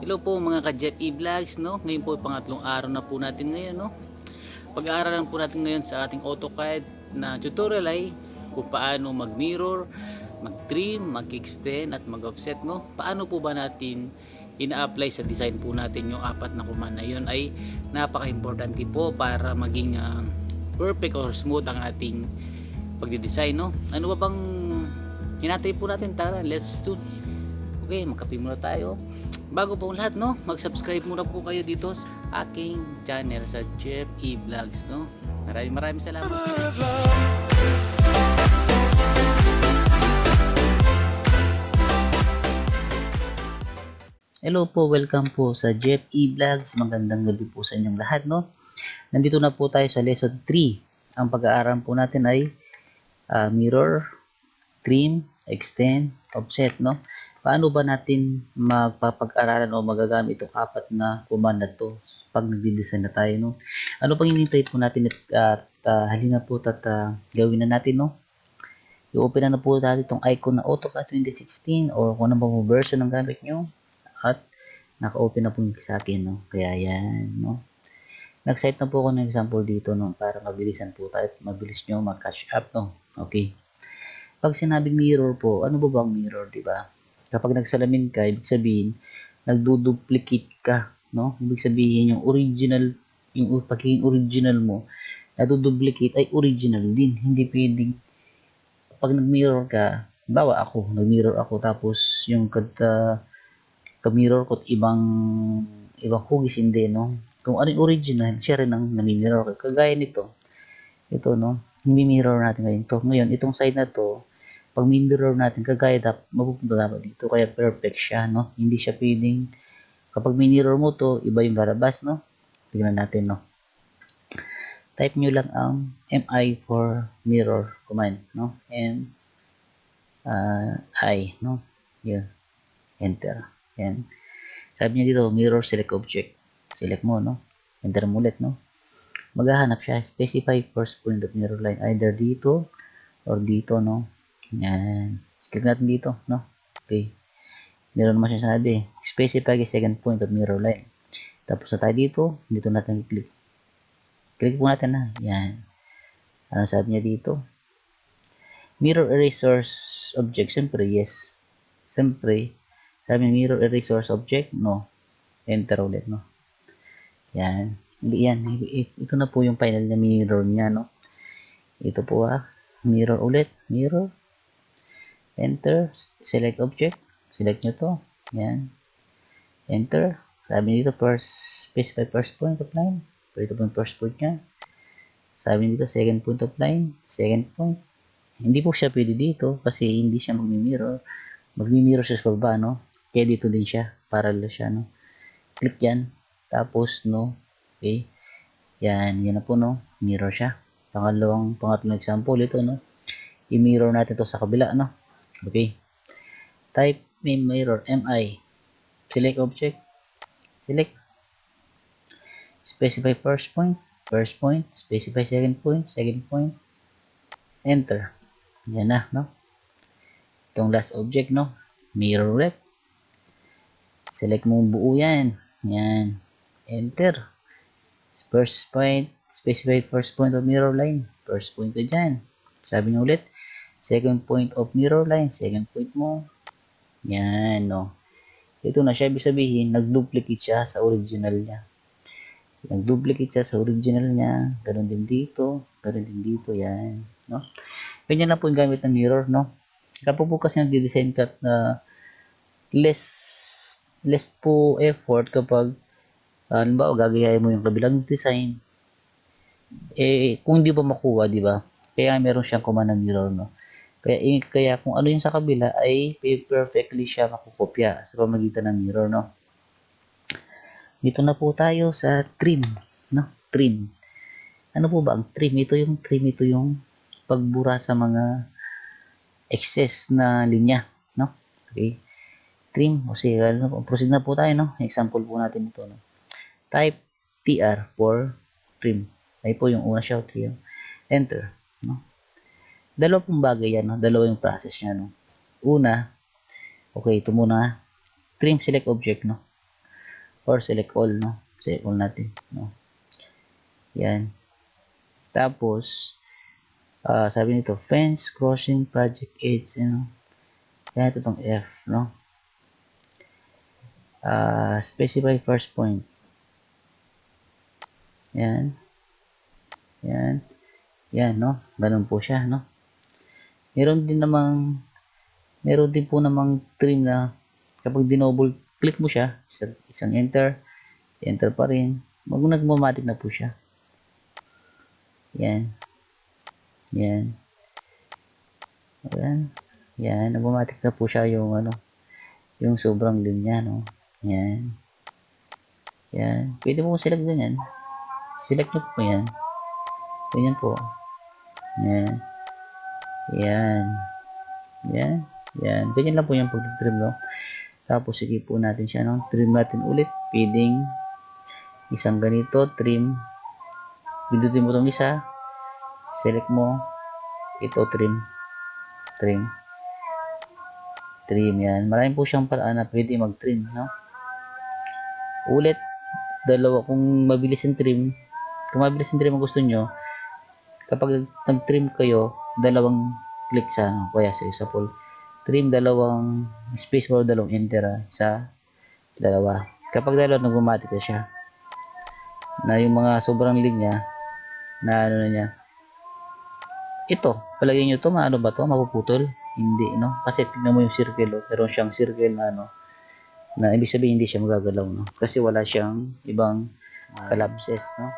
Hello po mga ka-Jeff E-Vlogs, no? Ngayon po pangatlong araw na po natin ngayon, no? Pag-aaralan po natin ngayon sa ating Autocad na tutorial ay kung paano mag-mirror, mag-trim, mag-extend at mag-offset, no? Paano po ba natin ina-apply sa design po natin yung apat na command na yun ay napaka-importante po para maging perfect or smooth ang ating pagde-design, no? Ano ba bang hinatay po natin? Tara, let's do. Okay, magkape muna tayo. Bago po lahat, no, mag-subscribe muna po kayo dito sa aking channel sa Jeff E Vlogs, no. Maraming salamat. Hello po, welcome po sa Jeff E Vlogs. Magandang gabi po sa inyong lahat, no. Nandito na po tayo sa lesson 3. Ang pag-aaral po natin ay mirror, trim, extend, offset, no. Paano ba natin magpapag-aralan o magagamit itong apat na command na to pag nagdi-design na tayo, no? Ano pang hinihintay po natin at halina po at gawin na natin, no? I-open na po natin itong icon na Autocad 2016 or kung ano ba mo version ng gamit nyo at naka-open na po yung sa akin, no? Kaya yan, no? Nag-cite na po ako ng example dito, no? Para mabilisan po tayo at mabilis nyo mag-catch up, no? Okay. Pag sinabing mirror po, ano ba bang mirror, di ba? Kapag nagsalamin ka, ibig sabihin, nagduduplicate ka, no? Ibig sabihin, yung original, yung pagiging original mo, naduduplicate ay original din. Hindi pwedeng, pag nag-mirror ka, bawa ako, nag-mirror ako, tapos yung ka-mirror ko ibang hugis, hindi, no? Kung ano yung original, siya rin ang nami-mirror ka. Kagaya nito, ito, no? Nimi-mirror natin ngayon. Ngayon, itong side na to, pag mirror natin, kagaya mapupunta dapat dito. Kaya perfect siya, no? Hindi siya pwedeng, kapag mirror mo to, iba yung lalabas, no? Tignan natin, no? Type nyo lang ang MI for mirror command, no? I, no? Yan. Enter. Yan. Sabi niya dito, mirror select object. Select mo, no? Enter mo ulit, no? Maghahanap siya. Specify first point of mirror line. Either dito or dito, no? Yan. Click natin dito, no? Okay. Meron naman siya sabi. Specify the second point of mirror line. Tapos na tayo dito. Dito natin i-click. Click po natin na. Yan. Ano sabi niya dito? Mirror array source object. Siyempre, yes. Siyempre, sabi niya mirror array source object. No. Enter ulit, no? Yan. Hindi yan. Ito na po yung final na mirror niya, no? Ito po mirror ulit. Mirror. Enter, select object, select nyo to, yan, enter, sabi dito specify first point of line, ito po yung first point nya, sabi dito second point of line, second point, hindi po siya pwede dito kasi hindi siya magmi-mirror siya sa baba, no, kaya dito din siya, parallel siya, no, click yan, tapos, no, okay, yan na po, no, mirror siya, pangatlong example, ito, no, i-mirror natin to sa kabila, no. Okay. Type mirror MI. Select object. Select. Specify first point. First point. Specify second point. Second point. Enter. Yan na, no? Itong last object, no? Mirror ulit. Select mo buo yan. Yan. Enter. First point. Specify first point of mirror line. First point ka dyan. Sabi niyo ulit. Second point of mirror line, second point mo. Yan, no. Ito na siya, ibig sabihin, nag-duplicate siya sa original niya. Nag-duplicate siya sa original niya. Ganun din dito, yan, no. Ganyan na po yung gamit ng mirror, no. Kapag po kasi nag-design ka na less po effort kapag halimbawa gagayahin mo yung kabilang design, kung hindi ba makuha, di ba? Kaya meron siyang command ng mirror, no. Kaya kung ano yung sa kabila ay perfectly siya makukopya sa pamagitan ng mirror, no. Dito na po tayo sa trim, no. Trim. Ano po ba ang trim? Ito yung pagbura sa mga excess na linya, no. Okay. Trim, o sige, proceed na po tayo, no. Example po natin ito, no. Type TR for trim. Ay po yung una siya, trim. Enter, no. Dalawa pong bagay yan, no? Dalawa yung process niya, no? Una, okay, ito muna, trim select object, no? or select all, no? Select all natin, no? Yan. Tapos, sabi nito, fence, crossing, project aids, ano? Yan, ito itong F, no? Specify first point. Yan. Yan. Yan, no? Ganun po siya, no? Meron din po namang trim na kapag dinoble click mo siya, isang enter pa rin, nagmamatic na po siya. Yan. Yan. Ayan. Yan, nagmamatic na po siya yung ano, yung sobrang linya, no? Yan. Yan. Pwede mo select din yan. Select nyo po yan. Ganyan po. Yan. Yan. Yan. Yan. Ganyan lang po yung pag-trim, no? Tapos, sige po natin siya, no? Trim natin ulit. Pwedeng isang ganito, trim. Pindutin mo itong isa. Select mo. Ito, trim. Trim. Trim, yan. Maraming po siyang paraan na pwede mag-trim, no? Ulit. Dalawa. Kung mabilis yung trim, ang gusto nyo, kapag nag-trim kayo, dalawang click sa, no? Kaya sa isa po. Trim, dalawang space or dalawang enter, sa dalawa. Kapag dalawa, nagmamatic na siya. Na yung mga sobrang linya, na ano na niya. Ito, palagay nyo to, maano ba to? Mapuputol? Hindi, no? Kasi tignan mo yung circle, meron siyang circle na ano, na ibig sabihin hindi siya magagalaw, no? Kasi wala siyang ibang collapses, no?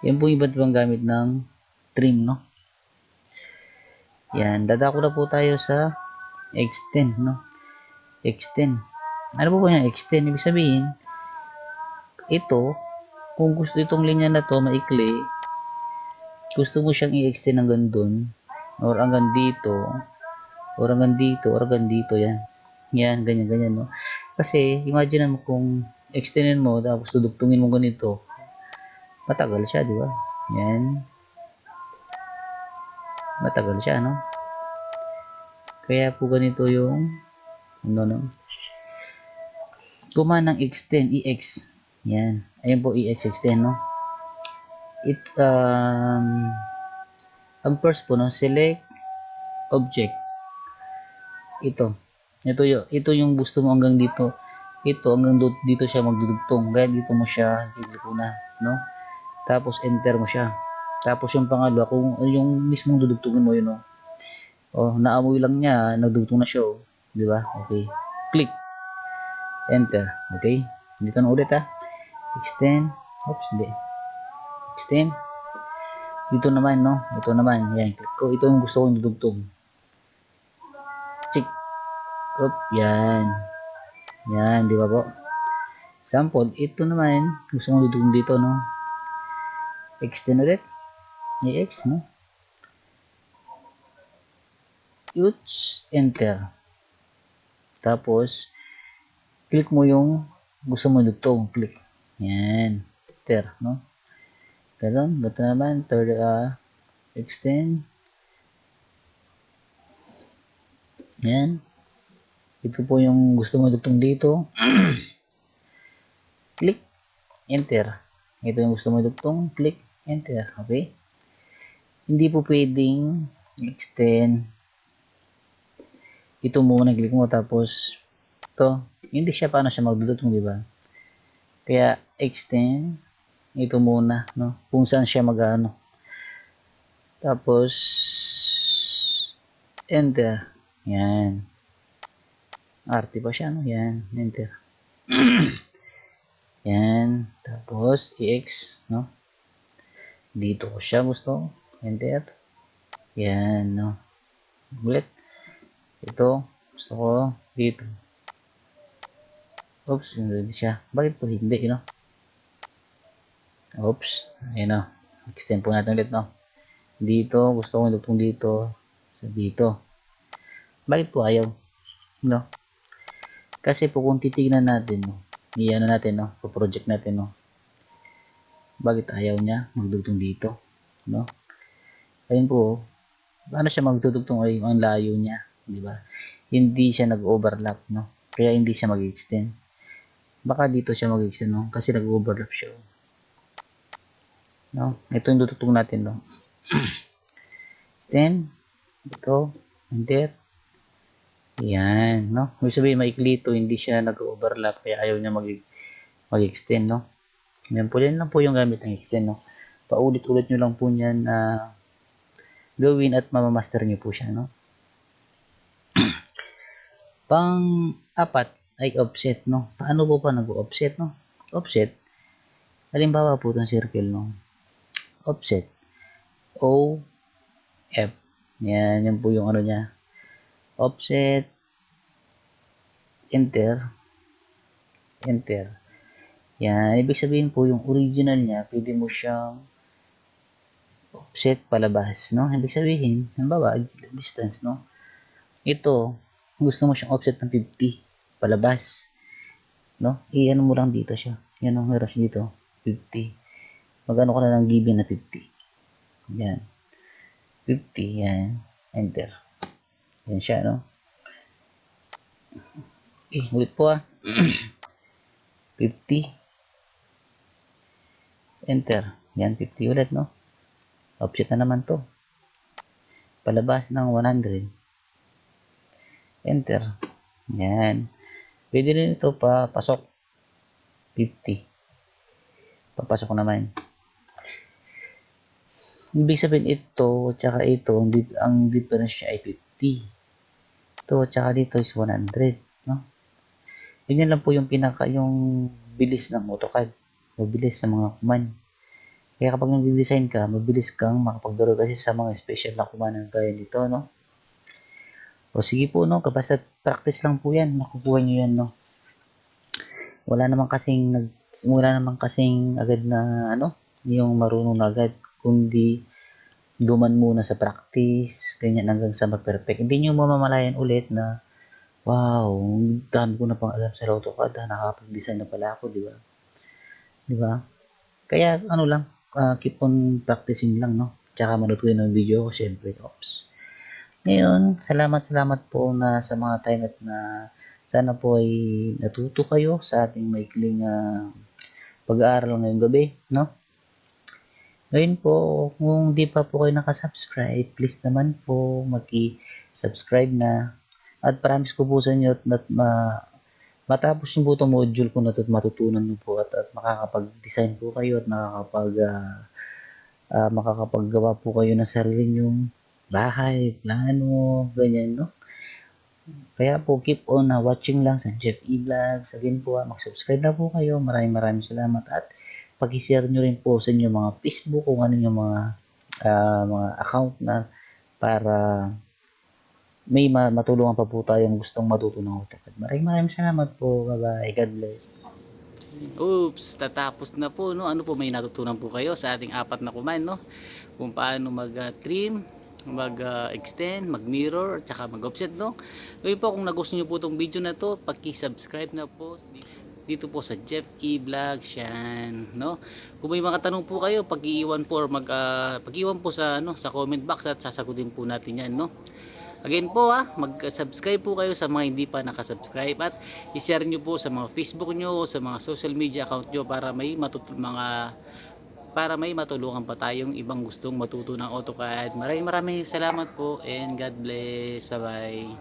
Yan po yung iba't ibang gamit ng trim, no? Yan, dadako na po tayo sa extend, no? Extend. Ano po ba yung extend? Ibig sabihin, ito, kung gusto itong linya na to maikli, gusto mo siyang i-extend hanggang dun, or hanggang dito, or hanggang dito, or hanggang dito, yan. Yan, ganyan, ganyan, no? Kasi, imagine mo kung extendin mo, tapos dudugtungin mo ganito, matagal siya, di ba? Yan. Matagal siya, no? Kaya po ganito yung, ano, no? Command ng extend, EX. Yan. Ayan po, EX extend, no? Ang first po, no? Select object. Ito yung gusto mo hanggang dito. Ito, hanggang dito siya magdudugtong. Kaya dito mo siya, dito na, no? Tapos, enter mo siya. Tapos, yung pangalawa, kung yung mismong dudugtungin mo yun, no? Oh, naamoy lang niya, nagdugtong na siya, oh. Di ba? Okay. Click. Enter. Okay? Dito na ulit, ha? Extend. Oops, hindi. Extend. Dito naman, no? Ito naman. Yan. Click ko. Ito yung gusto kong dudugtong. Check. Oop. Yan. Yan. Di ba po? Sample. Ito naman. Gusto kong dudugtong dito, no? Extend ulit. EX, no? Use. Enter. Tapos, click mo yung gusto mo dugtong. Click. Yan. Enter, no? Ganun. Ito naman. Third, extend. Yan. Ito po yung gusto mo dugtong dito. Click. Enter. Ito yung gusto mo dugtong. Click. Enter. Okay? Hindi po pwedeng extend. Ito muna click mo tapos ito. Hindi siya paano siya magdudugtong, di ba? Kaya extend. Ito muna, no? Kung saan siya magano. Tapos enter. Yan. Arte pa siya, no? Yan. Enter. Yan. Tapos EX, no? Dito ko siya gusto. Enter. Yan, no? Ulit. Ito. Gusto ko dito. Oops. Hindi siya. Bakit po hindi, no? Oops. Ayan, no? Extend po natin ulit, no? Dito. Gusto ko dugtong dito. So, dito. Bakit po ayaw? No? Kasi po kung titignan natin, no? Iyan na natin, no? Project natin, no? Bakit ayaw niya magdugtong dito, no? Ayun po, paano siya magdudugtong ay ang layo niya, di ba? Hindi siya nag-overlap, no? Kaya hindi siya mag-extend. baka dito siya mag-extend, no? Kasi nag-overlap siya. No? Ito yung tututong natin, no? Then, ito, enter. Yan, no? May sabihin, maikli ito, hindi siya nag-overlap, kaya ayaw niya mag-extend, no? Yan po, yan lang po yung gamit ng extend, no? Paulit-ulit nyo lang po yan gawin at mamamaster nyo po siya, no? Pang-apat ay offset, no? Paano po pa nag-offset, no? Offset, halimbawa po itong circle, no? Offset, O, F. Yan, yan po yung ano niya. Offset, enter, enter. Yan, ibig sabihin po yung original niya, pwede mo siyang offset palabas, no? Ibig sabihin, halimbawa, distance, no? Ito, gusto mo siyang offset ng 50 palabas, no? I-ano mo lang dito siya. Yan ang meron dito, 50. Magano ka na lang given na 50. Yan. 50, yan. Enter. Yan siya, no? Ulit po 50. Enter. Yan, 50 ulit, no? Offset na naman to. Palabas ng 100. Enter. Yan. Pwede rin ito papasok. 50. Papasok naman. Ibig sabihin ito, tsaka ito, ang difference niya ay 50. Ito, tsaka dito is 100. No? Yun lang po yung yung bilis ng Autocad. Mabilis sa mga command. Kaya kapag nag-design ka, mabilis kang makapagdaro kasi sa mga special na command gaya nito, no? O sige po, no? Basta practice lang po yan. Makukuha nyo yan, no? Wala naman kasing agad na, yung marunong na agad. Kundi, duman muna sa practice, ganyan hanggang sa mag-perfect. Hindi nyo mamamalayan ulit na, wow, dami ko na pang alam sa AutoCAD, nakakapag-design na pala ako, di ba? Di ba? Kaya, keep on practicing lang, no? Tsaka manood kayo ng video ko, syempre, ops. Ngayon, salamat po na sa mga time at na sana po ay natuto kayo sa ating maikling pag-aaral ngayong gabi, no? Ngayon po, kung di pa po kayo nakasubscribe, please naman po mag-subscribe na. At promise ko po sa inyo at matapos yung po itong module ko na ito at matutunan nyo po at makakapag-design po kayo at makakapaggawa po kayo ng sarili nyong bahay, plano, ganyan, no? Kaya po, keep on watching lang sa Jeff E. Vlog. Sabihin po, mag-subscribe na po kayo. Maraming salamat at pag-share nyo rin po sa inyo mga Facebook kung ano yung mga account na para may matulungan pa po tayong gustong matuto ng AutoCAD. Maraming salamat po. Bye-bye. God bless. Oops, tatapos na po, no? Ano po, may natutunan po kayo sa ating apat na command, no? Kung paano mag-trim, mag-extend, mag-mirror, at saka mag-offset, no? Ngayon po, kung nagustuhan nyo po itong video na to, paki-subscribe na po dito po sa Jeff E. Vlog, yan, no? Kung may mga tanong po kayo, pag-iwan po or pag-iwan po sa sa comment box at sasagutin po natin yan, no? Again po mag-subscribe po kayo sa mga hindi pa nakasubscribe at i-share nyo po sa mga Facebook nyo o sa mga social media account nyo para may matulungan pa tayong ibang gustong matuto ng AutoCAD. Maraming salamat po and God bless. Bye bye.